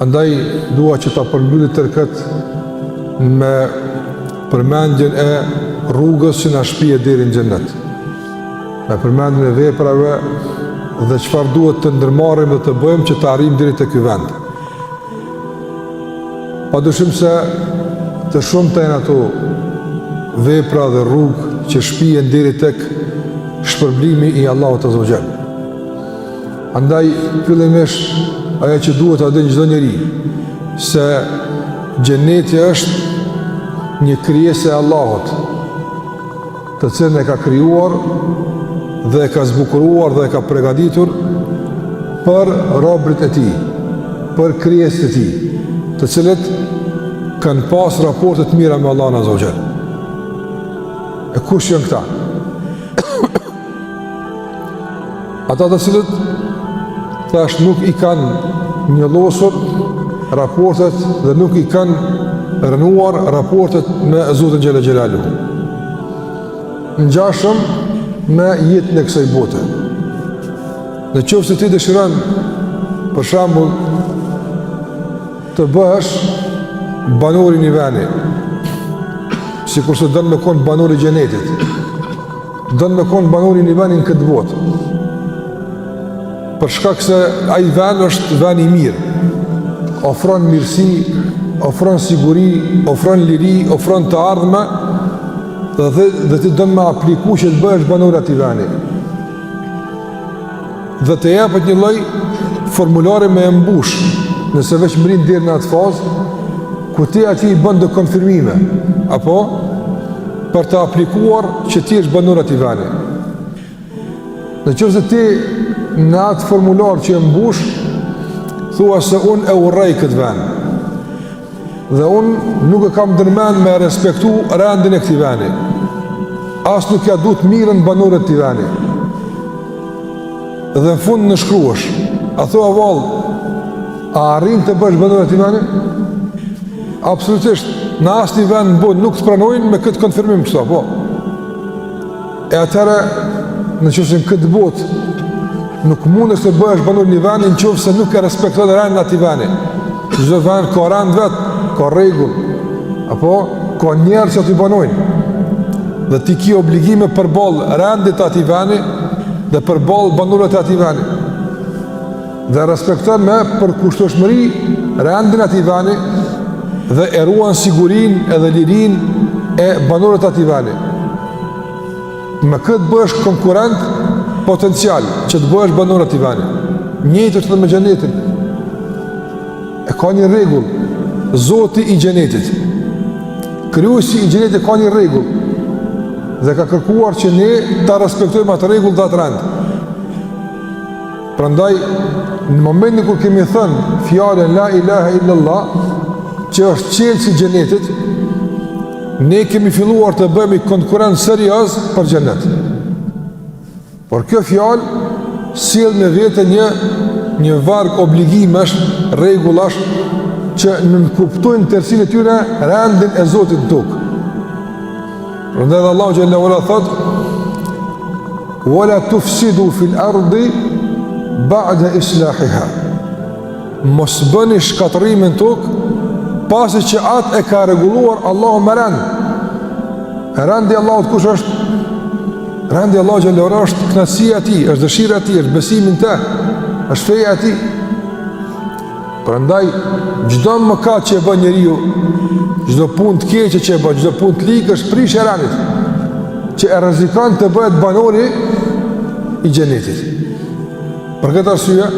Andaj dua që ta përmbyllit tërkët me përmendjen e rrugës që na shpije deri në xhennet. Me përmendjen e veprave dhe çfarë duhet të ndërmarrim dhe të bëjmë që të arrijmë deri te ky vend. Padyshim se të shumta janë ato vepra dhe rrugë që shpijen deri tek shpërblimi i Allahut Azza wa Jall. Andaj fillimisht ajo që duhet ta dinë çdo njeri se xheneti është një krijesë e Allahut, të cilën e ka krijuar dhe e ka zbukuruar dhe e ka përgatitur për robërit e tij, për krijesat e tij, të cilët kanë pas raporte të mira me Allahun Azza wa Jall. E kush janë këta? Ata të cilët tash nuk i kanë njëllosur raportet dhe nuk i kanë rënuar raportet me Zotin Gjelle Gjelalu. Ngjashëm me jetën e kësaj bote. Në qoftë se ti dëshiron, për shembull, të bëhesh banor i një veni, sikur se don me kon banor i xhenetit, don me kon banor i një veni në këtë botë, për shkak se ai vend është vend i mirë, ofron mirësi, ofron siguri, ofron liri, ofron të ardhme, dhe ti don me apliku që të bëhesh banor atij vendi. Dhe të japet një lloj formulare me mbush, nëse veç mrin deri në atë fazë ku ti aty i bën do konfirmime, apo për të aplikuar që ti je banor atij vendi. Në qoftë se ti në atë formular që e mbush, thua se unë e urrej këtë vend dhe unë nuk e kam ndërmend me respektu rendin e këtij vendi, as nuk ja du të mirën banorët të vendi, dhe në fund në shkruash, a thua vallë, a arrin të bësh banor atij vendi? Absolutisht, në asnjë vend në botë nuk të pranojnë me këtë konfirmim kështu, po. E atëherë, në qoftë se në këtë botë nuk mundesh të bëhesh banor një vendi në qoftë se nuk e respekton rendin atij vendi. Çdo vend ka rend vet, ka rregull, apo ka njerëz që t'i banojnë. Dhe ti ke obligime përballë rendit atij vendi dhe përballë banorëve të atij vendi. Dhe respekton me përkushtueshmëri rendin atij vendi dhe e ruan sigurinë edhe lirinë e banorëve të atij vendi. Me këtë bëhesh konkurrent potencial që të bëhesh banor atij vendi. Njëjtë është me xhenetin. E ka një rregull. Zoti i xhenetit, krijuesi i xhenetit ka një rregull dhe ka kërkuar që ne ta respektojmë atë rregull dhe atë rend. Prandaj, në momentin kur kemi thënë fjalën la ilaha illallah, që është qelësi i xhenetit, ne kemi filluar të bëhemi konkurrent serioz për xhenet. Por kjo fjalë sjell me vete një varg obligimesh, rregullash që nënkuptojnë tërësinë e tyre rendin e Zotit në tokë. Prandaj Allahu xhallahu ala thot: "Wala tufsidu fil ardi ba'da islahiha." Mos bëni shkatërrimin në tokë pasi që atë e ka rregulluar Allahu me rend. Rendi i Allahut kush është? Rendi i Allahut xhallahu ala është kënaqësia e tij, është dëshira e tij, është besimi në të, është feja e tij. Prandaj, çdo mëkat që e bën njeriu, çdo punë të keqe që e bën, çdo punë të ligë është prishje rendit, që e rrezikon të bëhet banori i xhenetit. Për këtë arsye,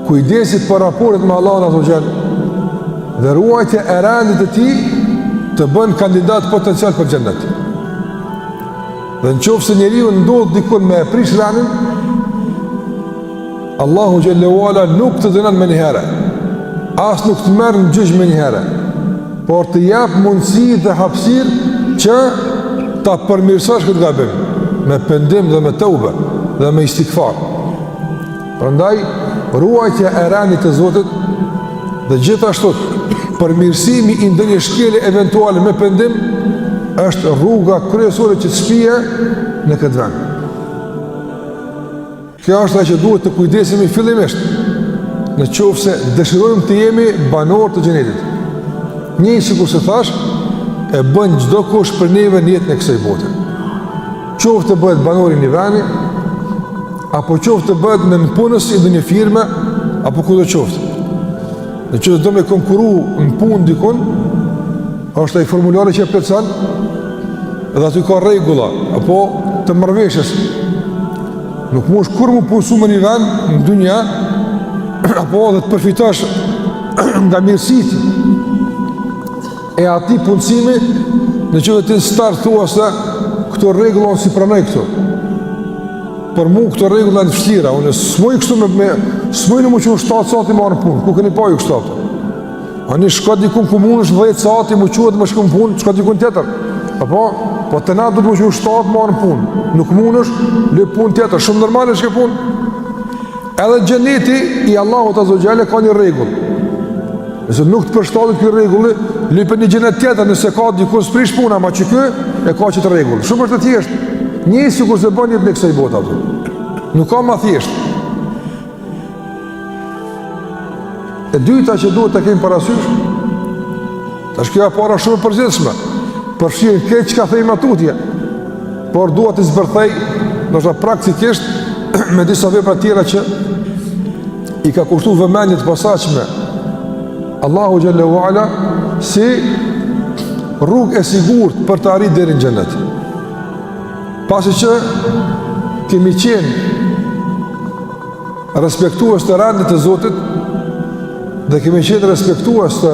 kujdesi për raportet me Allahun Azza wa Jall dhe ruajtja e rendit të tij të bën kandidat potencial për xhenet. Dhe nëse njeriu ndodh dikun me prish rendin, Allahu xhallahu ala nuk të dënon më një herë, as nuk të merr në gjyq më një herë, por të jap mundësi dhe hapësirë që ta përmirësosh këtë gabim me pendim dhe me tauba dhe me istighfar. Prandaj ruajtja e rendit të Zotit dhe gjithashtu përmirësimi i ndonjë shkelje eventuale me pendim është rruga kryesore që të shpije në këtë vend. Kjo është ajo që duhet të kujdesemi fillimisht. në qoftë se dëshirojmë të jemi banor të xhenetit. Një sikur se thash, e bën çdo kush për neve në jetën e kësaj bote. Qoftë të bëhet banor i një veni, apo qoftë të bëhet në punës i një firme, apo kudo qoftë. Në qoftë do me konkuru në punë dikun, është ai formulari që e plotson, dhe aty ka rregulla, apo të marrëveshjes. Nuk mund kur mu punësu me një vend në dunja, apo dhe të përfitosh nga mirësitë e ati punësimi, në që dhe ti në start thua se këto rregulla unë si pranoj këto. Për mu këto rregulla në fështira, unë s'moj kështu s'moj në mu që unë 7 sati marë në punë, ku këni pa ju kështu. Ani shka dikun komunë është 10 sati, mu quat më shku në punë, shka dikun tjetër. Apo? Po të na du të mu që unë 7 marë në punë, nuk mund është, le punë tjetër, shumë normal është ke punë. Edhe xheneti i Allahut Azza wa Jalla ka një rregull. Nëse nuk të përshtatet ky rregulli, lypen një xhenet tjetër nëse ka diku sprish puna, ama që ky e ka që të rregull. Shumë është të thjeshtë. Një sikur se bën jetë në kësaj bote aty. Nuk ka më thjesht. E dyta që duhet të kemi parasysh, tash kjo e para shumë e përgjithshme. Përfshin këtë çka themi atutje, por duhet të zbërthej, ndoshta praktikisht me disa vepra tjera që i ka kushtu vëmendje të posaçme Allahu Xhallahu Ala si rrugë e sigurt për të arritur deri në xhenet. Pasi që kemi qenë respektues të randit të Zotit dhe kemi qenë respektues të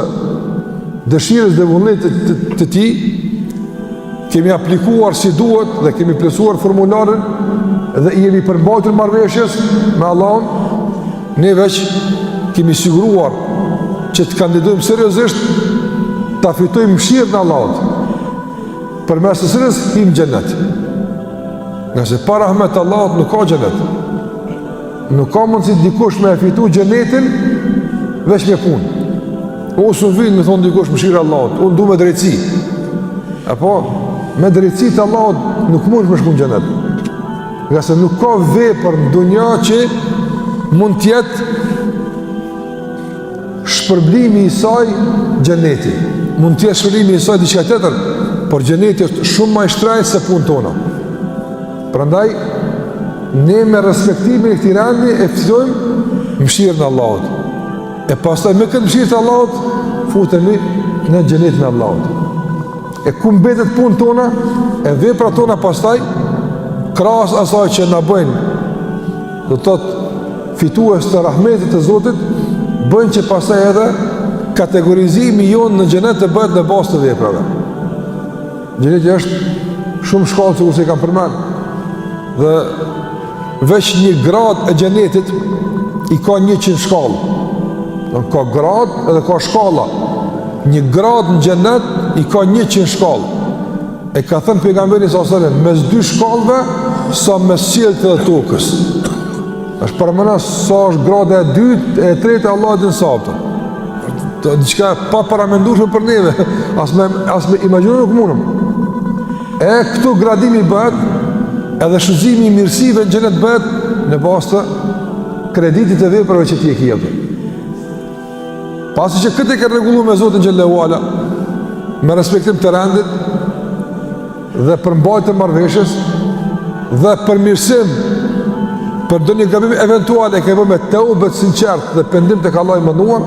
dëshirës dhe vullnetit të Tij, kemi aplikuar si duhet dhe kemi plotësuar formularin dhe i jemi përmbajtur marrëveshjes me Allahun, ne veç kemi siguruar që të kandidojmë seriozisht ta fitojmë mëshirën e Allahut, përmes të cilës him xhenet. Nëse pa rahmet Allahut nuk ka xhenet. Nuk ka mundësi dikush me fitu xhenetin veç me punë. Ose vjen me thonë dikush mëshira e Allahut, unë du me drejtësi. Apo me drejtësi të Allahut nuk mund të shkon në xhenet. Nga se nuk ka vepër në dunja që mund tjetë shpërblimi i saj xheneti. Mund tjetë shpërblimi i saj diçka tjetër, por xheneti është shumë më i shtrenjtë se punë tona. Prandaj, ne me respektimin e këtij rendi e fitojmë mëshirën e Allahut. E pastaj me këtë mëshirë të Allahut futemi në xhenetin e Allahut. E ku mbetet punë tona, e veprat tona pastaj krahas asaj që na bëjnë, do të thotë fitues të rahmetit të Zotit, bëjnë që pastaj edhe kategorizimi jonë në xhenet të bëhet në bazë të veprave. Xheneti është shumë shkallë sikur se kam përmend. Dhe veç një grad e xhenetit i ka 100 shkallë. Ka grad edhe ka shkalla. Një grad në xhenet i ka 100 shkallë. E ka thënë pejgamberi sallallahu alajhi wasallam, mes 2 shkallëve sa mes qiellit dhe tokës. Është përmendë sa është grada e dytë e tretë e Allahut në sabtë. Do diçka pa paramendueshme për neve, as me imagjino nuk mundem. E këtu gradimi bëhet, edhe shuzimi i mirësive në xhenet bëhet në bazë të kreditit të veprave që ti e ke jepur. Pasi që këtë e ke rregulluar me Zotin xhallahu ala, me respektim të rendit dhe përmbajtje të marrëveshjes dhe përmirësim për ndonjë gabim eventual e ke bërë me teube të sinqertë dhe pendim tek Allahu i mënduar,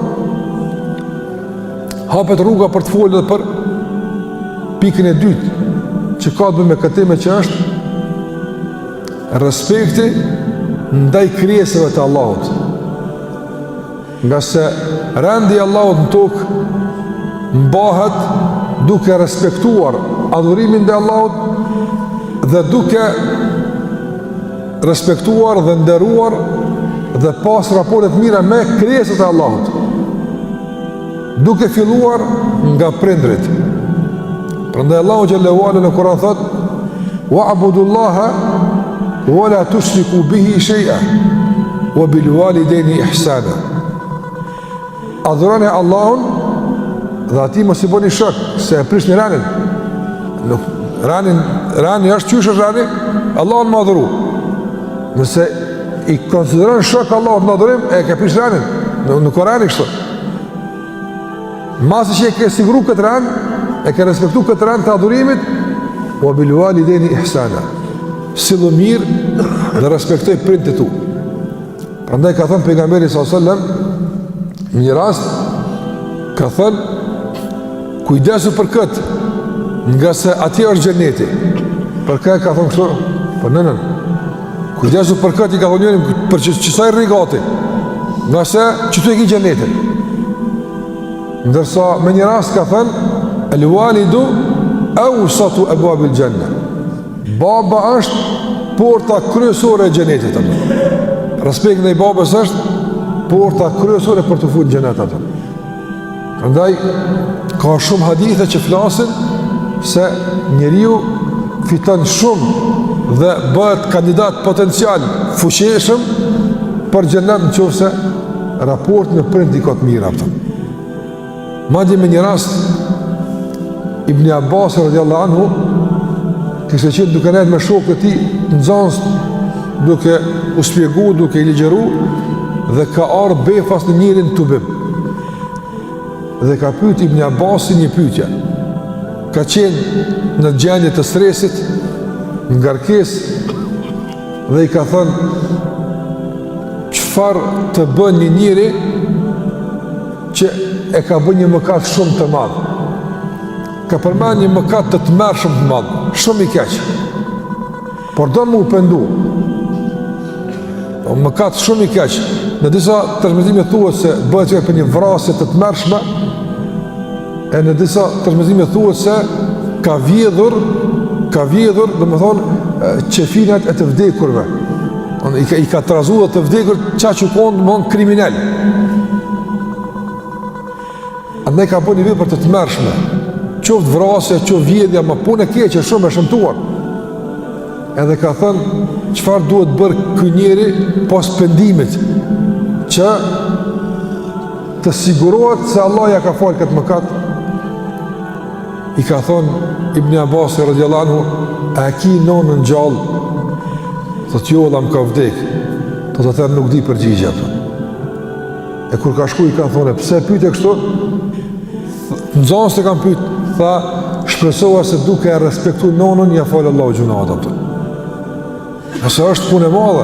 hapet rruga për të folur edhe për pikën e dytë që ka të bëjë me këtë temë, që është respekti ndaj krijesave të Allahut. Nga se rendi i Allahut në tokë mbahet duke respektuar adhurimin ndaj Allahut dhe duke respektuar dhe nderuar dhe pas raportet mira me krijesat e Allahut, duke filluar nga prindrit. Prandaj Allahu xhallahu ala në Kur'an thot: "Wa'budullaha wa la tushriku bihi shay'a wa bil walidayni ihsana." Adhuroni Allahun dhe ati mos i bëni shok, se e prishni ranin. Nuk rani është qysh është rani? Allahun më adhuru. Nëse i konsideron shok Allahut në adhurim, e ke prish ranin. në Koran i kështu. Masë që e ke siguru këtë rend, e ke respektu këtë rend të adhurimit, wa bil walidayni ihsana. Sillu mirë dhe respektoj prindit tu. Prandaj ka thënë pejgamberi sallallahu alajhi wasallam në një rast, ka thënë kujdesu për këtë, nga se atje është xheneti. Për këtë ka thënë kështu, po nënën. Kujdesu për këtë, i ka thënë njëri për çfarë rrigati, nga se që tu e ki xhenetin. Ndërsa me një rast ka thënë el walidu awsatu abwabil janna. Baba është porta kryesore e xhenetit atë. Respekti ndaj babës është porta kryesore për të futur në xhenet atë. Prandaj ka shumë hadithe që flasin se njeriu fiton shumë dhe bëhet kandidat potencial fuqishëm për xhenet nëse raporti me prindin ka të mirë atë. Madje me një rast Ibn Abbas radhiyallahu anhu kishte qenë duke nejtë me shokët e tij në Nxans, duke u shpjegu, duke i ligjeru, dhe ka ardhur befas në njërin tubim. Dhe ka pyet Ibn Abbasin një pyetje. Ka qenë në gjendje të stresit, në ngarkesë, dhe i ka thënë çfarë të bën një njeri që e ka bën një mëkat shumë të madh. Ka përmend një mëkat të tmerrshëm të madh, shumë i keq. Por do më u pendu. O mëkat shumë i keq. Në disa transmetime thuhet se bëhet për një vrasje të tmerrshme, e në disa transmetime thuhet se ka vjedhur, domethënë qefinat e të vdekurve. I ka trazuar të vdekur çka që konë kriminal. Andaj ka bërë një vepër të tmerrshme, qoftë vrasje, qoftë vjedhja, ma punë e keqe, shumë e shëmtuar. Edhe ka thënë, çfarë duhet bërë ky njeri pas pendimit, që të sigurohet se Allah ja ka falë këtë mëkat. I ka thënë Ibn Abbas radhiyallahu anhu, a ki nonën gjallë? Thotë jo, Allah më ka vdek. Thotë atëherë nuk di përgjigje ato. E kur ka shku i ka thonë, pse pyete kështu? Nxans se kam pyet, tha, shpresoha se duke e respektu nonën, ja falë Allahu gjunat ato. Nëse është punë e madhe,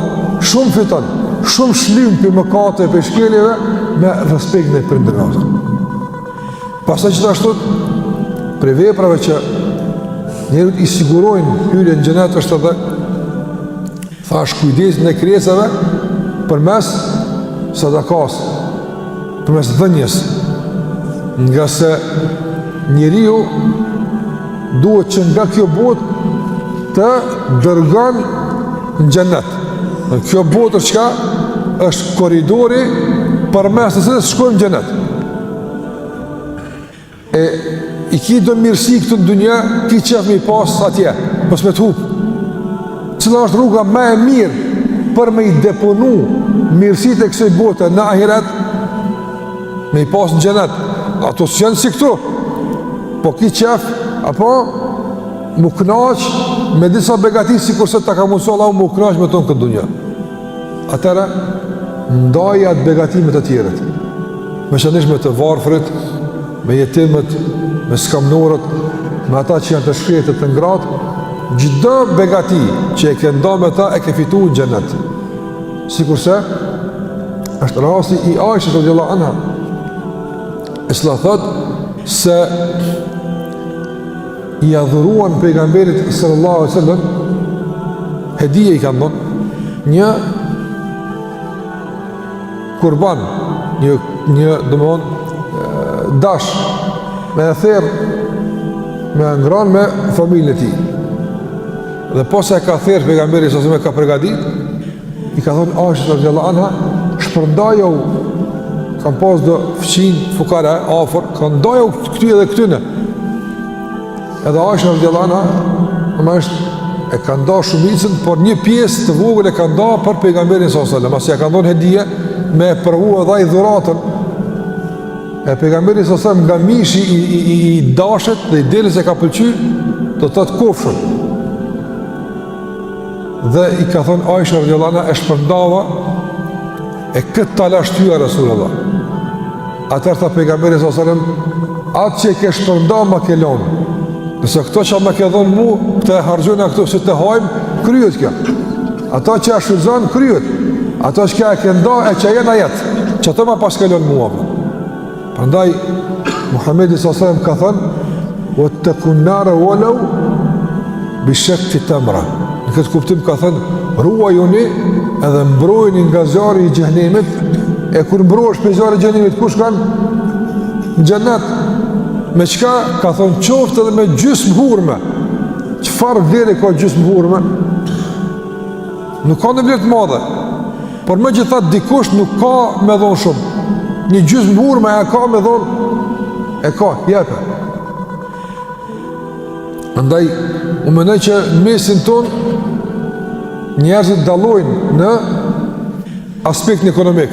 shumë fiton, shumë shlym për mëkate, për shkeljeve, me respekt në prindërve ato. Pastaj gjithashtu, për veprave që njerëzit i sigurojnë hyrjen në xhenet është edhe thash kujdesin e krijesave përmes sadakas, përmes dhënjes, nga se njeriu duhet që nga kjo botë të dërgon në xhenet. Kjo botë është çka? Është korridori përmes të cilës shkojmë në xhenet. E i ki do mirësi këtë në dunja, ki qef me i pas atje, mos me të hupë. Cëla është rruga me e mirë për me i deponu mirësit e kësoj bote në ahiret, me i pas në xhenet. Ato së janë si këtu, po ki qef, apo mu knaq me disa begati si kurse të ka mundëso Allah mu knaq me tonë këtë dunja. Atëra, ndaj atë begatimet e tjeret, me shënishme të varfrit, me jetimet, me skamnorët, me ata që janë të shkretet të ngratë, gjithë begati që e ke nda me ta e ke fitu në xhenet. Sikurse është rasti i Aishës radhiyallahu anha, isla thot se i adhuruan pejgamberit sallallahu alaihi wasallam hedije i kanë dhënë një kurban, një domthon dash me e therë, me ngran me familjen e tij. Dhe posa e ka therë pejgamberi sa me ka përgatit, i ka thonë Aishës radhiyallahu anha, shpërndajo, kam pas do fëqin fukare afër, ka ndajo këty edhe këtyne. Edhe Aishës radhiyallahu anha, më është e ka nda shumicën, por një pjesë të vogël e ka nda për pejgamberin sallallahu alaihi wasallam, as ja ka ndonë hedije me përvu edhe i dhuratën. E pejgamberi sallallahu alaihi wasallam nga mishi i dashet dhe i delës e ka pëlqyer, do të thotë kofshën. Dhe i ka thonë Aisha radhiyallahu anha, e shpërndava E këtë tala shtyja Rasulullah. Atër tha pejgamberi s.a.s. Atë që e ke shpërnda ma ke lonë. Nëse këto që ma ke dhonë mu, të e hargjojnë a këto si të hajmë, kryet kjo. Ata që e shfrytëzon, kryet. Ata që e ke nda e që jenë a jetë. Që të ma pas ke lonë mua. Prandaj, Muhammedi s.a.s. ka thënë, o të kunare walau bishek të temra. Në këtë kuptim ka thënë, ruajuni edhe mbrojni nga zjarri i xhenemit. E kur mbrohesh për zjarri i xhenemit, kush kanë në xhenet? Me qka ka thonë qoftë edhe me gjysmë hurme. Çfarë vlerë ka gjysmë hurme? Nuk ka në vlerë të madhe, por me gjithat dikush nuk ka me dhonë shumë. Një gjysmë hurme e ka me dhonë, e ka, jepe. Andaj, u mendoj që në mesin ton njerëzit dallojnë në aspektin ekonomik,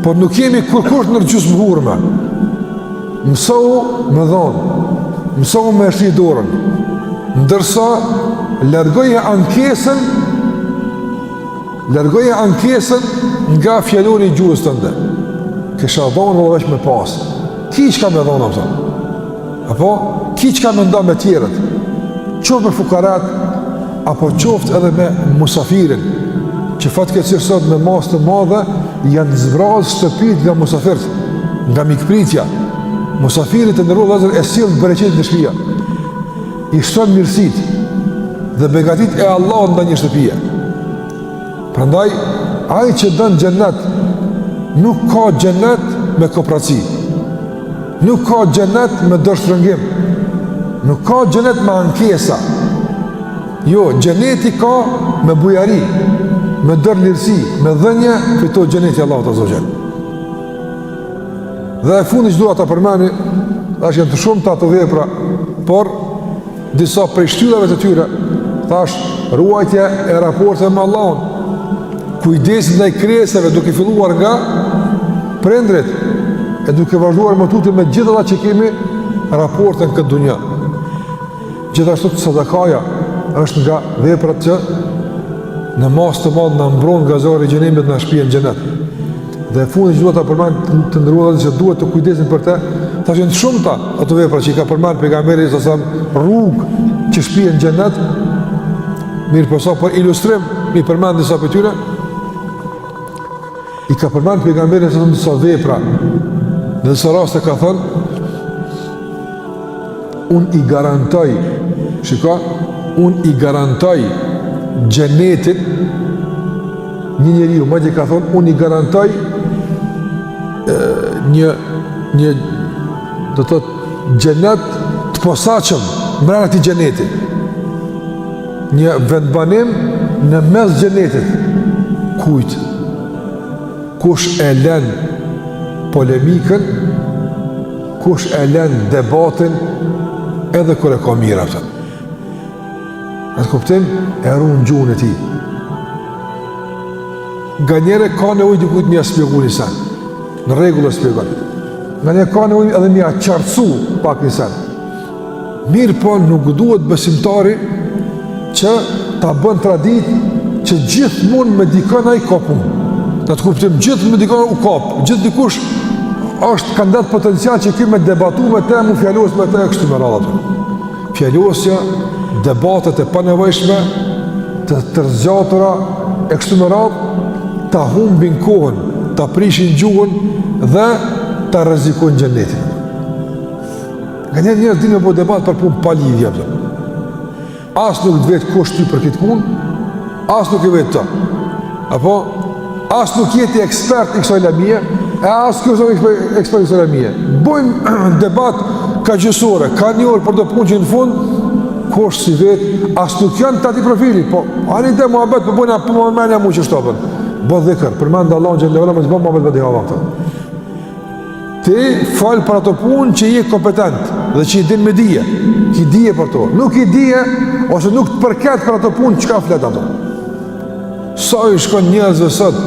por nuk kemi kurkush në gjysmë hurme. Mësohu me dhonë, mësohu me shri dorën, ndërsa largoje ankesën nga fjallori i gjuhës tënde. Kisha dhonë dhe veç me pasë. Ki që ka me dhonë, apo? Ki që ka me nda me tjerët, qoftë me fukarat, apo qoftë edhe me musafirin, që fatë këtë sot me masë të madhe, janë zbrazë shtëpit nga musafirët, nga mikpritja. Musafirit e nërru dhezër e silë bereqetit në shpia, i shton mirësit dhe begatit e Allah nda një shtëpia. Prandaj, ai që dënë gjennet, nuk ka gjennet me kooperaci, nuk ka gjennet me dërshtërëngim, nuk ka gjennet me ankesa. Jo, gjenneti ka me bujari, me dërlirësi, me dhenje, fito gjenneti Allah të zogjen. Dhe e fundi që duha të përmeni, thash janë të shumë të ato vepra, por disa prej shtyllave të tyre, thash ruajtja e raporte me Allahun, kujdesin ndaj krijesave duke filluar nga prindrit, e duke vazhduar më tutje me gjithë ata që kemi raporte në këtë dunja. Gjithashtu sadakaja është nga veprat që në mas të madh na mbron nga zjarri i xhenemit në shtëpinë xhenet. Dhe fundi që duhet ta përmend të ndëruar që duhet të kujdesin për të, tash janë shumëta ato vepra që i ka përmend pejgamberi sa rrugë që shpihen në xhenet. Mirë po sa për ilustrim mi përmend disa për tyre. I ka përmend pejgamberi sa disa vepra. Në disa raste ka thënë, unë i garantoj, unë i garantoj xhenetin një njeriu, madje ka thonë, unë i garantoj një do të thotë xhenet të posaçëm brenda këtij xheneti. Një vendbanim në mes xhenetit. Kujt? Kush e lën polemikën, kush e lën debatin, edhe kur e ka mirë atë. Atë kuptim e ruan gjuhën e tij. Nga njëre ka nevojë dikujt mja spjegu një sen, në rregull e spjegon. Nga njëre ka nevojë edhe mja qartësu pak një sen. Mirë po nuk duhet besimtari që ta bën tradit që gjithë mund me dikën a i kapun. Në të kuptim, gjithë me dikën u kapë, gjithë dikush është kandidat potencial që këmë me debatu me te, mu fjallos me te, kështu me radhë. Fjallosja, debatet e panevojshme, të tërzgjatura, e kështu me radhë, ta humbin kohën, ta prishin gjuhën dhe ta rrezikojnë xhenetin. Nga njerëz dinë po debat për punë pa lidhje. As nuk të vetë kush ty për këtë punë, as nuk e vetë të. Apo, as nuk jeti ekspert i kësaj lëmie, e as kjo është ekspert i kësaj lëmie. Bojmë debat ka gjësore, ka një orë për do punë që në fund, kush si vetë, as nuk janë të ati profili, po, ani dhe muhabet për bojnë a për më menja mu që shtopën. Bo dhikër, përmend Allah në gjellë me zbëm muhabet vëdi hava këta. Ti falë për ato punë që je kompetent dhe që i din me dije, ki dije për to. Nuk i dije, ose nuk të përket për ato punë që ka flet ato. Sa i shkon njerëzve sot,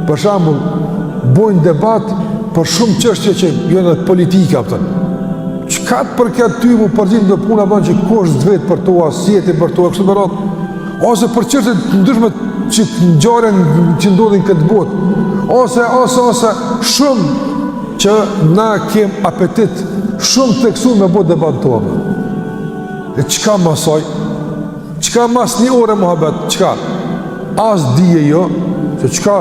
për shambull, bojnë debat për shumë çështje që jënë dhe politika pëtën. Qka të përket ty mu përzin dhe puna bënë që kosh dvet për to, asjeti për to, e kështë më ratë, ose për çështje të ndryshme që ngjarjen që ndodhin këtë botë, ose shumë që na kem apetit shumë të kësu me botë debat tonë. E qka masaj? Qka mas një ore muhabet? Qka? As dije jo, që qka?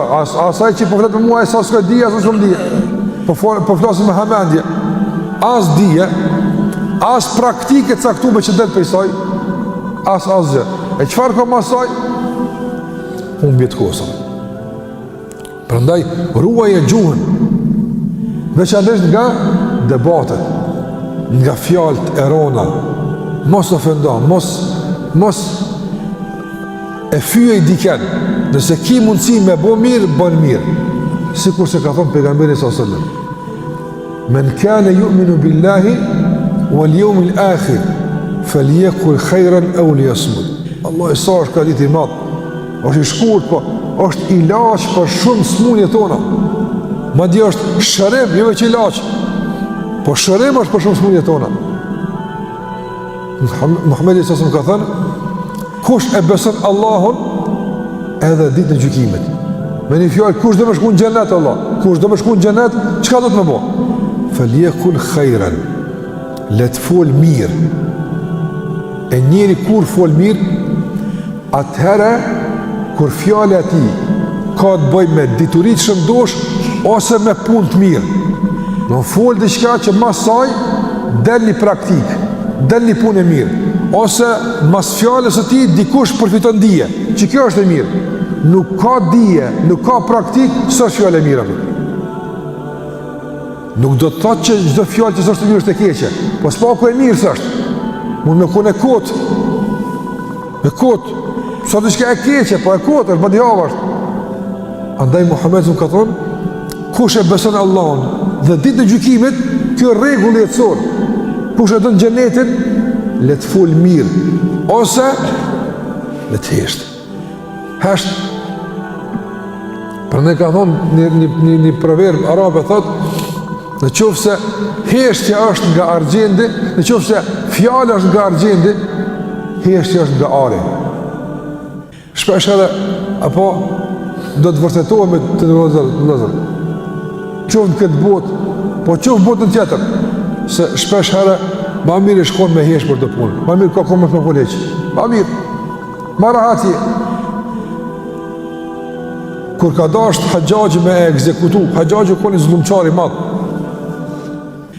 Asaj që po fletë me mua, sa s'ka dije, sa s'ka dije. Po flasim me hamendje. As dije, as praktike caktume që delë për isaj, as gjë. E qëfar ka masaj? Unë bjetë kosa. Përndaj, ruaj e gjuhën, veçanërisht nga debatet, nga fjalët e rona, mos ofendo, mos e fyej diken, nëse ki mundësi me bo mirë, bën mirë, sikur se ka thonë pejgamberi s.a.s. Men kane yu'minu billahi wal yawmil akhir falyaqul khayran aw liyasmut. Allah e sa është ka ditë i madh, është i shkurt, po është ilaç për shumë smundje tona. Madje është shërim, jo veç ilaç, po shërim është për shumë smundje tona. Muhamedi s.a.s. ka thënë, kush e beson Allahun edhe ditën e gjykimit. Me një fjalë, kush do të shkojë në xhenet Allah? Kush do të shkojë në xhenet, çka do të më bëj? Falyakul khairan. Le të fol mirë. E njeri kur fol mirë, atëherë kur fjala e tij ka të bëjë me diturit shëndosh ose me punë të mirë. Do fol diçka që mas saj del një praktik, del një punë e mirë, ose mas fjalës së tij dikush përfiton dije, që kjo është e mirë. Nuk ka dije, nuk ka praktik, s'është fjallë e mirë. Nuk do të thotë që çdo fjallë që s'është e mirë është e keqe, po s'paku e mirë s'është. Mund me kone kotë, sa diçka e keqe, po e kotë, është badihava është. Andaj Muhammed ka thonë, kush e beson Allahun dhe ditë në gjykimit, kjo rregull jetësor. Kush e don xhenetin, le të fol mirë, ose le të hesht. Për ne ka thonë një proverb arabe thotë, në qoftë se heshtja është nga argjendi, në qoftë se fjala është nga argjendi, heshtja është nga ari. Shpesh edhe, apo do të vërtetohemi të vëllezër. Qoftë në këtë botë, po qoftë botën tjetër, se shpesh edhe ma mirë shkon me hesht për të punë, ma mirë ka kome për poleqë, ma mirë, ma rahati. Kur ka dasht Haxhaxhi me ekzekutu, Haxhaxhi ka një zullumçar i madh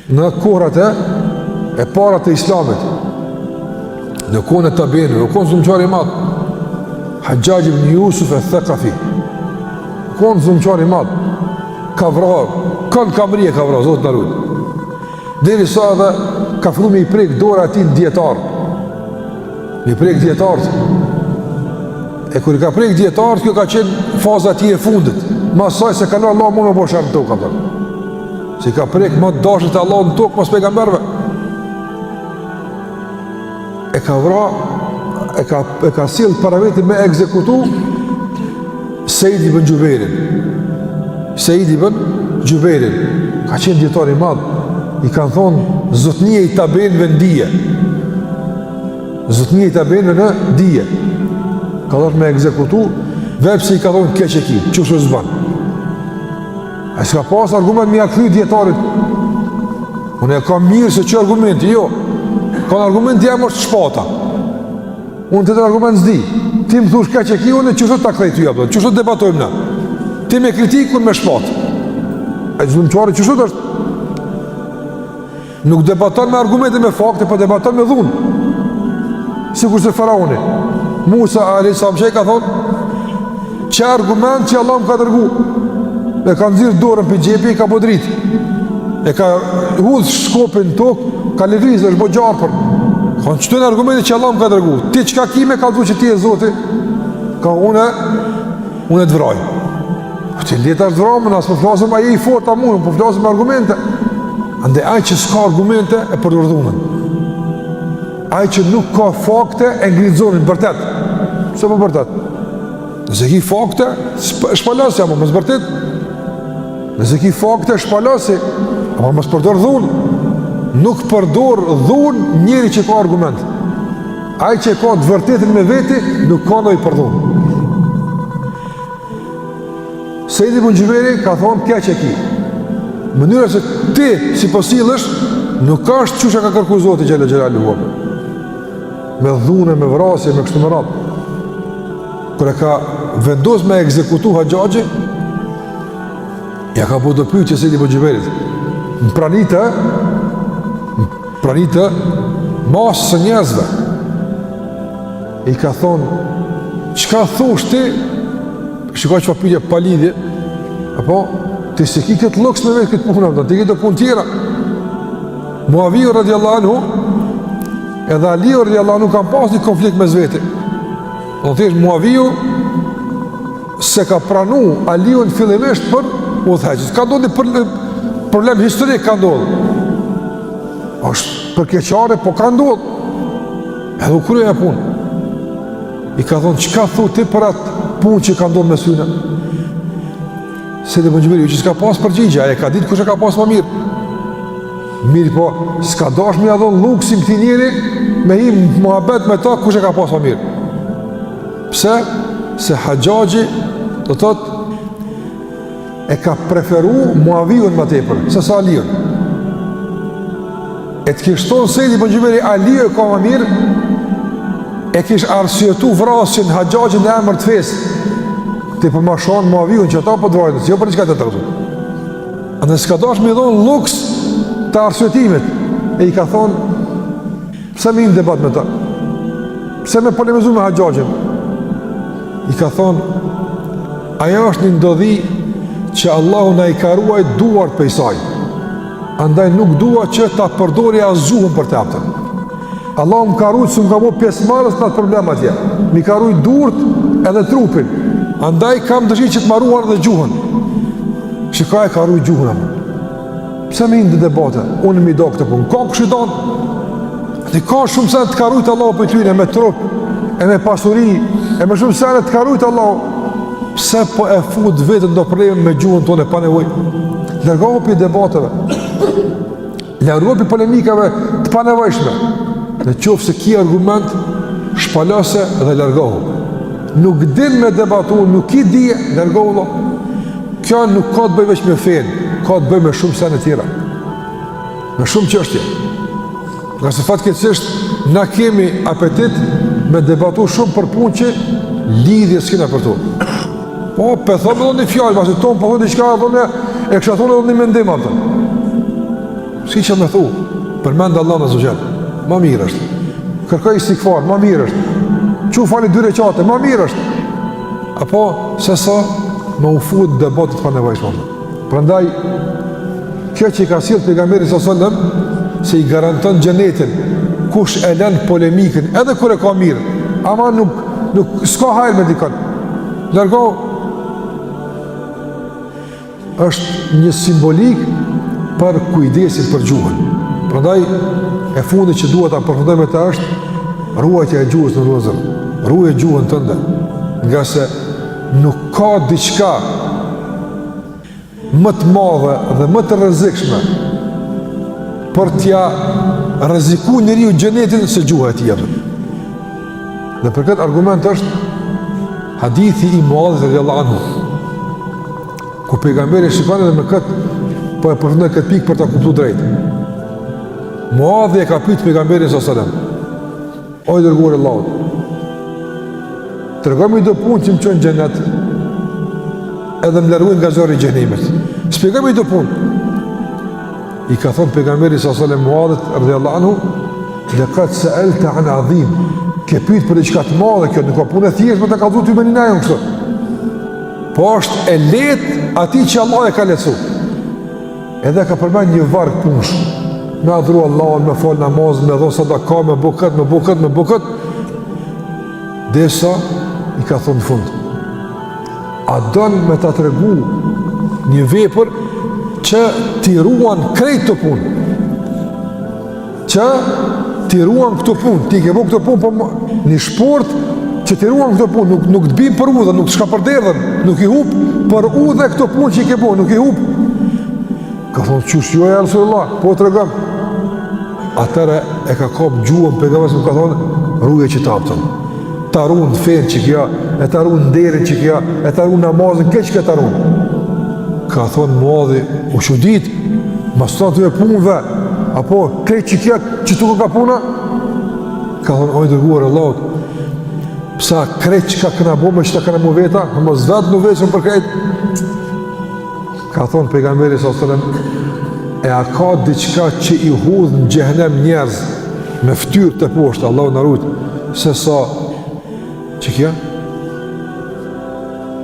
në kohrat e para të Islamit, në kohën e Tabiinëve, ka një zullumçar i madh, Haxhaxhi ibn Yusuf al-Thaqafi, ka një zullumçar i madh, ka vrarë, kanë kamrije ka vrarë, Zoti na ruaj. Derisa edhe ka filluar me i prek dora atij dietar, me i prek dietarët. E kur i ka prek dietarët, kjo ka qenë faza e fundit. Masaj se ka lënë Allah më në boshar në tokë. Se i ka prek më dashët e Allah në tokë mas pejgamberëve. E ka vra, e ka sill para vetë me ekzekutu Sejid ibn Gjubejrin. Sejid ibn Gjubejrin ka qenë dietar i madh. I kanë thonë zotnia i Tabiinëve në dije. Zotnia i Tabiinëve në dije. Ka dhërë me ekzekutu, vepse i ka thonë keq e ki, qështë është zbanë. A s'ka pas argument me ja kry djetarit. Unë e ka mirë se që argumenti, jo. Ka në argument jam është shpata. Unë të të argument zdi. Ti më thush keq e ki, unë qështë të kthej të jabdo, qështë të debatojmë na. Ti me kritikun me shpat. E zlumqari qështë është? Nuk debaton me argumente me fakte, po debaton me dhunë. Sikur se faraoni. Musa a.s. që i ka thonë, që argument që Allah më ka dërgu, e ka nëzirë dorën për gjepi, i ka po dritë, e ka hudhë shkopin tokë, ka levizë, është bo gjarëpër, ka në qëtën argumente që Allah më ka dërgu, ti që ka kime ka dhu që ti e zoti, ka une të vraj. Ti leta është vrajmë, nësë për flasëm, a je i fort a mundë, për flasëm argumente, ande aj që s'ka argumente, e përdurdhunën. Aj që nuk ka fakte, e ngrizonin, bërtet. Se për bërtet? Nëse ki fakte, shpalasi, ama mësë bërtet. Nëse ki fakte, shpalasi, ama mësë përdor dhunë. Nuk përdor dhunë njëri që ka argument. Aj që ka të vërtetin me veti, nuk ka në i përdor. Sejdi ibn Gjuberi ka thonë keq e ki. Mënyra se ti si po sillesh nuk është çu që ka kërkuar Zoti xhela xhelalu huve. Me dhune, me vrasje, me kështu me radhë. Kur e ka vendos me ekzekutu Haxhaxhi, ja ka bu do pyetje Sejdi ibn Gjuberit. Më pranitë masë së njerëzve. I ka thonë, çka thosh ti? Shikoj që pyetje pa lidhje, apo ti se ki këtë luks me vetë këtë punë, ti ke do punë tjera. Muaviu radiallahu anhu edhe Aliu radiallahu anhu kanë pas një konflikt mes vete. Do të thotë Muaviu se ka pranu Aliun fillimisht për udhëheqjes. Ka ndodhur për problem historik ka ndodhur. Është për keqare, po ka ndodhur. Edhe u krye punë. I ka thonë, çka thu ti për atë punë që ka ndodhur me syne? Se dhe Gjuberi, që s'ka pas përgjigje, e ka ditë kush e ka pas më mirë. Mirë po, s'ka dash me adhon luksim këti njeri, me him muhabet me ta kush e ka pas më mirë. Pse? Se Haxhaxhi, do thotë, e ka preferu Muaviun më tepër, se sa Aliun. E të kishton Sejdi ibn Gjuberi, Aliu e ka më mirë, e kish arsyetu vrasjen Haxhaxhin në emër të fesë. Ti për ma shonë Muaviun që ata për dvajtës, jo për një qëka të të rëzun. Andë s'ka dash me dhonë luks të arsyetimit. E i ka thonë, pse me im debat me ta? Pse me polemizu me Haxhaxhin? I ka thonë, aja është një ndodhi që Allahu na i ka ruaj duart për isaj. Andaj nuk dua që ta përdori as gjuhën për të aptën. Allahu më ka ruaj që më ka mo pjesë marës në atë problem atje. Mi ka ruaj duart edhe trupin. Andaj kam dëshirë që të marruar dhe gjuhën. Shikaj ka ruaj gjuhën amë. Pse me indë debate? Unë mi do këtë punë. Ka kush i donë? Dhe ka shumë se të ka ruajt Allahu për tyne, me trup, e me pasuri, e me shumë se të ka ruajt Allahu. Pse po e fut vetën do probleme me gjuhën tonë e pa nevoj? Lërgohu për debateve. Lërgohu për polemikave të pa nevojshme. Në qofë se ki argument, shpalase dhe lërgohu. Nuk din me debatu, nuk i dije, lërgohu. Kjo nuk ka të bëj veç me fejnë, ka të bëj me shumë sene tjera. Me shumë qështje. Nga se fatë këtësisht, na kemi apetit me debatu shumë për punë që lidhje s'kina për to. Po, për thonë edhe një fjallë, pasi tonë për thonë një qka, e kësha thonë edhe një mendim atëm. Ski që me thu, përmendë Allah në zëgjelë, ma mirë është. Kërkaj istikfar, ma mirë është. Që fali 2 rekate, ma mirë është. Apo, se sa, me u fut debatit pa nevojshme. Prandaj, kjo që i ka silë pejgamberi s.a.s. se i garanton xhenetin, kush e lën polemikën, edhe kur e ka mirë, ama nuk s'ka hajrë me dikon. Largo, është një simbolik për kujdesin për gjuhën. Prandaj, e fundi që duhet ta përfundojmë të është ruajtja e gjuhës në rrugën. Ruaj gjuhën tënde, nga se nuk ka diçka më të madhe dhe më të rrezikshme për t'ja rreziku njeriu xhenetin se gjuha e tij. Dhe për këtë argument është hadithi i Muadhit radhiyallahu anhu, ku pejgamberi shikon edhe me këtë, po e përfundoi këtë pikë për ta kuptuar drejt. Muadhi e ka pyetur pejgamberin sallallahu alajhi wasallam: "O i dërguar i Allahut, tregojmë do punë që më çon në xhenet, edhe më largojnë nga zjarri i xhenemit. Shpjegojmë do punë." I ka thonë pejgamberi sallallahu alajhi wasallam Muadhit radhiyallahu anhu: "Laqad sa'alta an 'azim." Ke pyet për diçka të madhe, kjo nuk ka punë thjesht me ta kallëzu ty me një najon kështu. Po është e lehtë atij që Allah e ka lehtësuar. Edhe ka përmend një varg punësh. Me adhuru Allahun, me fal namaz, me dhon sadaka, me bukat. Desa i ka thonë në fund: "A don me ta tregu një vepër që t'i ruan krejt të punë? Që t'i ruan këto punë, ti ke bu këto punë, po një shport që t'i ruan këto punë, nuk t'bim për udhën, nuk t'shka për derdhen, nuk i hup për udhë këto punë që i ke bu, nuk i hup." Ka thonë: "Qush jo e Rasulullah, po të regëm." Atëre e ka kap gjuhën pejgamberi, ka thonë: "Ruaj që t'aptën." të arun fenë që kja, e të arun nderin që kja, e të arun namazin, këtë që ka të arun. Ka thonë Muadhi, u shudit, mas të të punëve, apo këtë që kja që të ka puna? Ka thonë, oj dërguar Allahut, pësa këtë që ka këna bo me që ta këna mu veta, në mos vetë në veçën për këtë. Ka thonë pejgamberi s.a.s. E a ka diqka që i hudhë në gjehenem njerëz me ftyrë të poshtë, Allahu në rujtë, se sa që kja?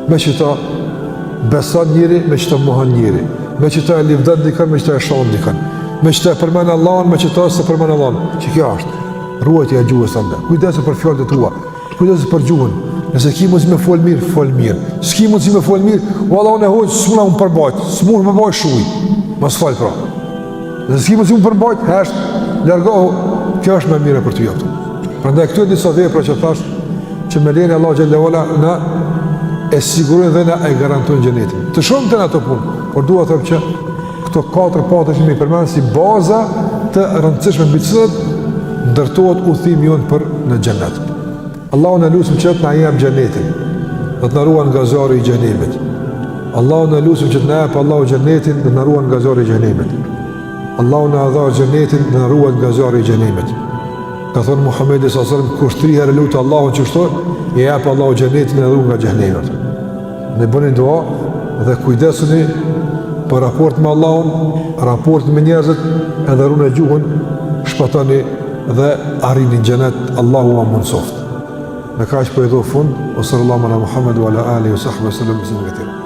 Me që ta besan njëri, me që ta muhan njëri, me që ta e livdan dikën, me që ta e shanë dikën, me që ta e përmen Allahën, me që ta se përmen Allahën, që kja është, ruajtja e gjuhës ande, kujdesi për fjallët e tua, kujdesi për gjuhën, nëse ki mund si me folë mirë, s'ki mund si me folë mirë, o Allahun e hojtë, s'muna unë përbajtë, s'muna përbajtë shuj, mas falë pra, nëse s'ki mund si unë përbajtë, heshtë, largohu, kjo është me mire për të joptu. Prandaj këtu e disa vepra që thash, që me lene Allah Gjellewala na e sigurojnë dhe na e garantojnë xhenetin. Të shumë të në ato punë, por dua të thëmë që këto 4 patë që mi përmenë si baza të rëndësishme mbi të cilat ndërtohet udhëtimi jonë për në xhenet. Allahu na lutem që të na jap xhenetin, dhe të na ruan nga zjarri i xhenemit. Allahu na lutem që të na jap Allahu xhenetin dhe na ruan nga zjarri i xhenemit. Allahu na dha xhenetin dhe na ruan nga zjarri i xhenemit. Ka thonë Muhammedi s.a.s. kush 3 herë lutë Allahun që shto, i jep Allahu xhenetin dhe ruan nga xhenemit. Ne bëni dua dhe kujdesuni për raport me Allahun, raport me njerëzit, edhe runë e gjuhën, shpatani dhe arrini xhenet, Allahu wa munsoft. Me kaq po i do fund, o sallallahu ala Muhammed wa ala alihi wa sahbihi sallam.